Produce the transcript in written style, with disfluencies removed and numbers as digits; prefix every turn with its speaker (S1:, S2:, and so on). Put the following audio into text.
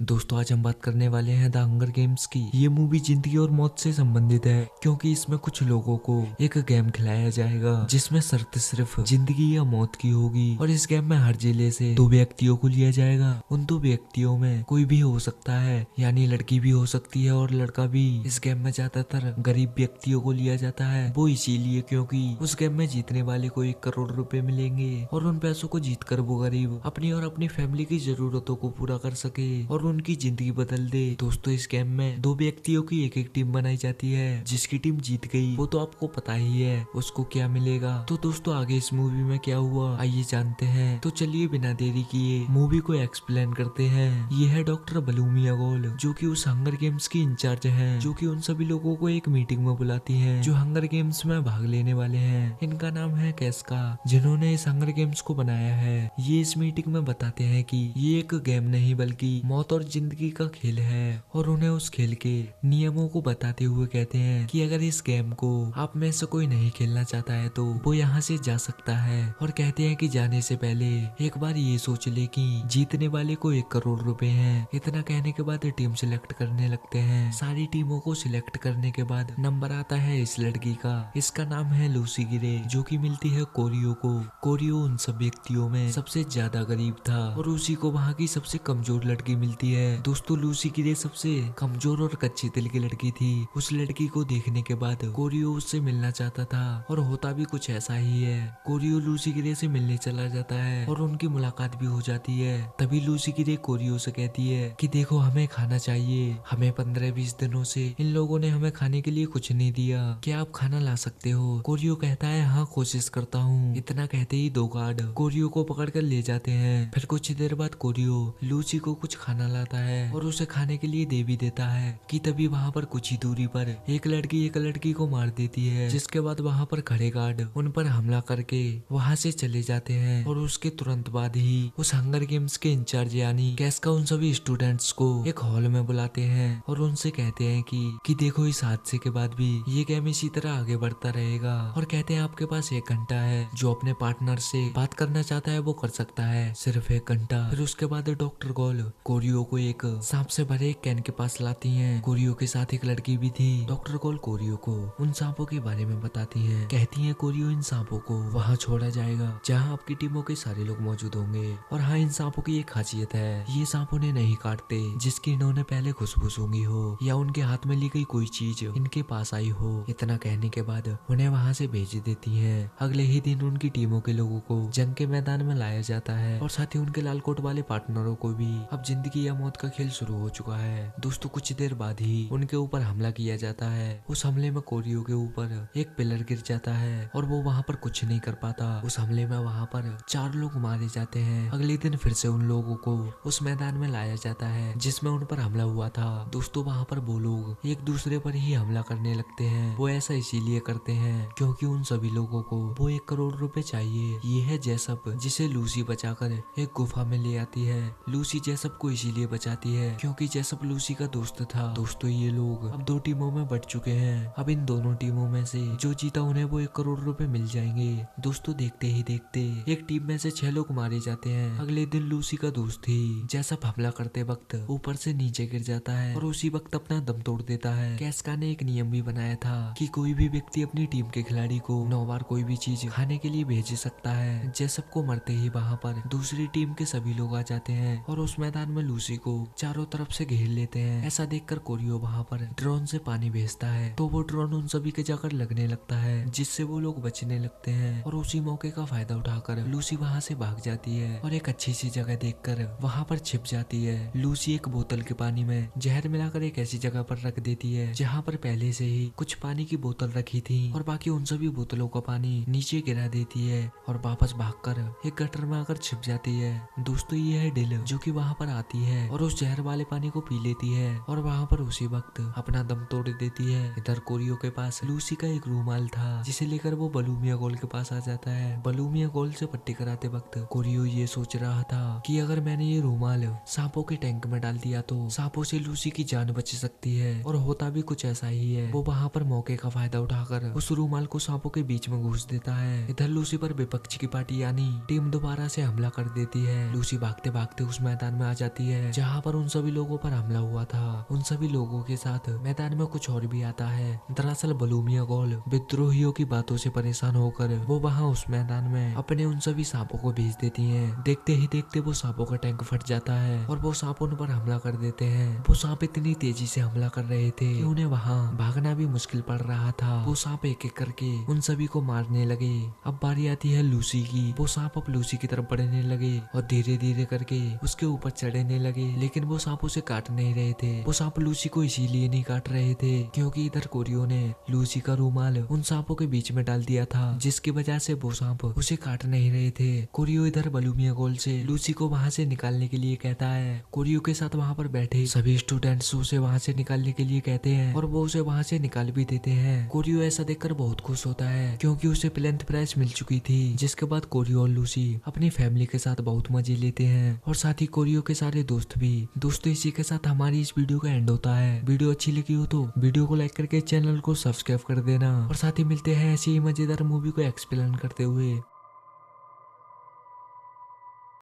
S1: दोस्तों आज हम बात करने वाले हैं द हंगर गेम्स की। ये मूवी जिंदगी और मौत से संबंधित है क्योंकि इसमें कुछ लोगों को एक गेम खिलाया जाएगा जिसमें शर्त सिर्फ जिंदगी या मौत की होगी। और इस गेम में हर जिले से 2 व्यक्तियों को लिया जाएगा। उन 2 व्यक्तियों में कोई भी हो सकता है, यानी लड़की भी हो सकती है और लड़का भी। इस गेम में ज्यादातर गरीब व्यक्तियों को लिया जाता है, वो इसीलिए क्योंकि उस गेम में जीतने वाले को 1 करोड़ रुपए मिलेंगे और उन पैसों को जीतकर वो गरीब अपनी और अपनी फैमिली की जरूरतों को पूरा कर सके और उनकी जिंदगी बदल दे। दोस्तों इस गेम में 2 व्यक्तियों की एक टीम बनाई जाती है। जिसकी टीम जीत गई वो तो आपको पता ही है उसको क्या मिलेगा। तो दोस्तों आगे इस मूवी में क्या हुआ आइए जानते हैं। तो चलिए बिना देरी किए मूवी को एक्सप्लेन करते हैं। ये है डॉक्टर बलूमिया गोल जो कि उस हंगर गेम्स की इंचार्ज है, जो कि उन सभी लोगों को एक मीटिंग में बुलाती है जो हंगर गेम्स में भाग लेने वाले हैं। इनका नाम है कैस्का, जिन्होंने इस हंगर गेम्स को बनाया है। ये इस मीटिंग में बताते हैं कि ये एक गेम नहीं बल्कि मौत और जिंदगी का खेल है और उन्हें उस खेल के नियमों को बताते हुए कहते हैं कि अगर इस गेम को आप में से कोई नहीं खेलना चाहता है तो वो यहाँ से जा सकता है। और कहते हैं कि जाने से पहले एक बार ये सोच ले कि जीतने वाले को 1 करोड़ रुपए हैं। इतना कहने के बाद टीम सिलेक्ट करने लगते हैं। सारी टीमों को सिलेक्ट करने के बाद नंबर आता है इस लड़की का। इसका नाम है लूसी गिरे, जो कि मिलती है कोरियो को। कोरियो उन सब व्यक्तियों में सबसे ज्यादा गरीब था और उसी को वहाँ की सबसे कमजोर लड़की मिलती है। दोस्तों लूसी गिरे सबसे कमजोर और कच्चे दिल की लड़की थी। उस लड़की को देखने के बाद कोरियो उससे मिलना चाहता था और होता भी कुछ ऐसा ही है। कोरियो लूसी गिरे से मिलने चला जाता है और उनकी मुलाकात भी हो जाती है। तभी लूसी गिरे कोरियो से कहती है कि देखो हमें खाना चाहिए, हमें 15-20 दिनों से इन लोगों ने हमें खाने के लिए कुछ नहीं दिया, क्या आप खाना ला सकते हो। कोरियो कहता है हाँ कोशिश करता हूँ। इतना कहते ही 2 गार्ड कोरियो को पकड़ कर ले जाते हैं। फिर कुछ देर बाद कोरियो लूसी को कुछ खाना लाता है और उसे खाने के लिए दे भी देता है कि तभी वहाँ पर कुछ ही दूरी पर एक लड़की को मार देती है। जिसके बाद वहाँ पर खड़े गार्ड उन पर हमला करके वहाँ से चले जाते हैं और उसके तुरंत बाद ही उस हंगर गेम्स के इंचार्ज यानी कैस्का उन सभी स्टूडेंट्स को एक हॉल में बुलाते हैं और उनसे कहते हैं कि देखो इस हादसे के बाद भी ये गेम इसी तरह आगे बढ़ता रहेगा और कहते हैं आपके पास 1 घंटा है, जो अपने पार्टनर से बात करना चाहता है वो कर सकता है, सिर्फ 1 घंटा। फिर उसके बाद डॉक्टर गोल कोरियो को एक सांप से भरे एक कैन के पास लाती हैं। कोरियो के साथ एक लड़की भी थी। डॉक्टर गोल कोरियो को उन सांपों के बारे में बताती हैं। कहती हैं कोरियो इन सांपों को वहाँ छोड़ा जाएगा जहाँ आपकी टीमों के सारे लोग मौजूद होंगे। और हाँ इन सांपों की एक खासियत है, ये सांप उन्हें नहीं काटते जिसकी इन्होंने पहले खुशबू सूंघी हो या उनके हाथ में ली गई कोई चीज इनके पास आई हो। इतना कहने के बाद उन्हें वहाँ से भेज देती हैं। अगले ही दिन उनकी टीमों के लोगों को जंग के मैदान में लाया जाता है और साथ ही उनके लाल कोट वाले पार्टनरों को भी अब जिंदगी या मौत का खेल शुरू हो चुका है। दोस्तों कुछ देर बाद ही उनके ऊपर हमला किया जाता है। उस हमले में कोरियो के ऊपर एक पिलर गिर जाता है और वो वहाँ पर कुछ नहीं कर पाता। उस हमले में वहाँ पर 4 लोग मारे जाते हैं। अगले दिन फिर से उन लोगों को उस मैदान में लाया जाता है जिसमें उन पर हमला हुआ था। दोस्तों वहाँ पर वो लोग एक दूसरे पर ही हमला करने लगते हैं। वो ऐसा इसीलिए करते हैं क्योंकि उन सभी लोगों को वो 1 करोड़ रुपए चाहिए। ये है जेसप, जिसे लूसी बचाकर एक गुफा में ले आती है। लूसी जेसप को इसीलिए बचाती है क्योंकि जेसप लूसी का दोस्त था। दोस्तों ये लोग अब 2 टीमों में बट चुके हैं। अब इन दोनों टीमों में से जो जीता उन्हें वो 1 करोड़ रुपए मिल जाएंगे। दोस्तों देखते ही देखते एक टीम में से 6 लोग मारे जाते हैं। अगले दिन लूसी का दोस्त ही जेसप हमला करते वक्त ऊपर से नीचे गिर जाता है और उसी वक्त अपना दम तोड़ देता है। कैस्का ने एक नियम भी बनाया था कि कोई भी व्यक्ति अपनी टीम के खिलाड़ी को 9 बार कोई भी चीज खाने के लिए भेज सकता है। जेसप को मरते ही वहाँ पर दूसरी टीम के सभी लोग आ जाते हैं और उस मैदान में लूसी को चारों तरफ से घेर लेते हैं। ऐसा देखकर कोरियो वहाँ पर ड्रोन से पानी भेजता है तो वो ड्रोन उन सभी के जाकर लगने लगता है जिससे वो लोग बचने लगते हैं। और उसी मौके का फायदा उठाकर लूसी वहाँ से भाग जाती है और एक अच्छी सी जगह देखकर वहाँ पर छिप जाती है। लूसी एक बोतल के पानी में जहर मिलाकर एक ऐसी जगह पर रख देती है जहाँ पर पहले से ही कुछ पानी की बोतल रखी थी और बाकी उन सभी बोतलों का पानी नीचे गिरा देती है और वापस भागकर एक गटर में आकर छिप जाती है। दोस्तों ये है डिल, जो कि वहाँ पर आती है और उस जहर वाले पानी को पी लेती है और वहाँ पर उसी वक्त अपना दम तोड़ देती है। इधर कोरियो के पास लूसी का एक रूमाल था जिसे लेकर वो बलूमिया गोल के पास आ जाता है। बलूमिया गोल से पट्टी कराते वक्त कोरियो ये सोच रहा था कि अगर मैंने ये रूमाल सांपों के टैंक में डाल दिया तो सांपों से लूसी की जान बच सकती है। और होता भी कुछ ऐसा ही है। वो वहाँ पर मौके का फायदा उठाकर उस रूमाल को सांपों के बीच में घुस देता है। इधर लूसी पर विपक्ष की पार्टी यानी टीम दोबारा से हमला कर देती है। लूसी भागते भागते उस मैदान में आ जाती है है जहाँ पर उन सभी लोगों पर हमला हुआ था। उन सभी लोगों के साथ मैदान में कुछ और भी आता है। दरअसल बलूमिया गोल विद्रोहियों की बातों से परेशान होकर वो वहाँ उस मैदान में अपने उन सभी सांपों को भेज देती हैं। देखते ही देखते वो सांपों का टैंक फट जाता है और वो सांप उन पर हमला कर देते हैं। वो सांप इतनी तेजी से हमला कर रहे थे कि उन्हें वहाँ भागना भी मुश्किल पड़ रहा था। वो सांप एक एक करके उन सभी को मारने लगे। अब बारी आती है लूसी की। वो सांप अब लूसी की तरफ बढ़ने लगे और धीरे धीरे करके उसके ऊपर चढ़ने लगे, लेकिन वो सांप उसे काट नहीं रहे थे। वो सांप लूसी को इसीलिए नहीं काट रहे थे क्योंकि इधर कोरियो ने लूसी का रूमाल उन सांपों के बीच में डाल दिया था, जिसकी वजह से वो सांप उसे काट नहीं रहे थे। कोरियो इधर बलूमिया गोल से लूसी को वहां से निकालने के लिए कहता है। कोरियो के साथ वहां पर बैठे सभी स्टूडेंट्स उसे वहां से निकालने के लिए कहते हैं और वो उसे वहां से निकाल भी देते हैं। कोरियो ऐसा देखकर बहुत खुश होता है क्योंकि उसे प्लेंथ प्राइज मिल चुकी थी। जिसके बाद कोरियो और लूसी अपनी फैमिली के साथ बहुत मजे लेते हैं और साथ ही कोरियो के सारे दोस्त भी। दोस्तों इसी के साथ हमारी इस वीडियो का एंड होता है। वीडियो अच्छी लगी हो तो वीडियो को लाइक करके चैनल को सब्सक्राइब कर देना और साथ ही मिलते हैं ऐसी ही मजेदार मूवी को एक्सप्लेन करते हुए।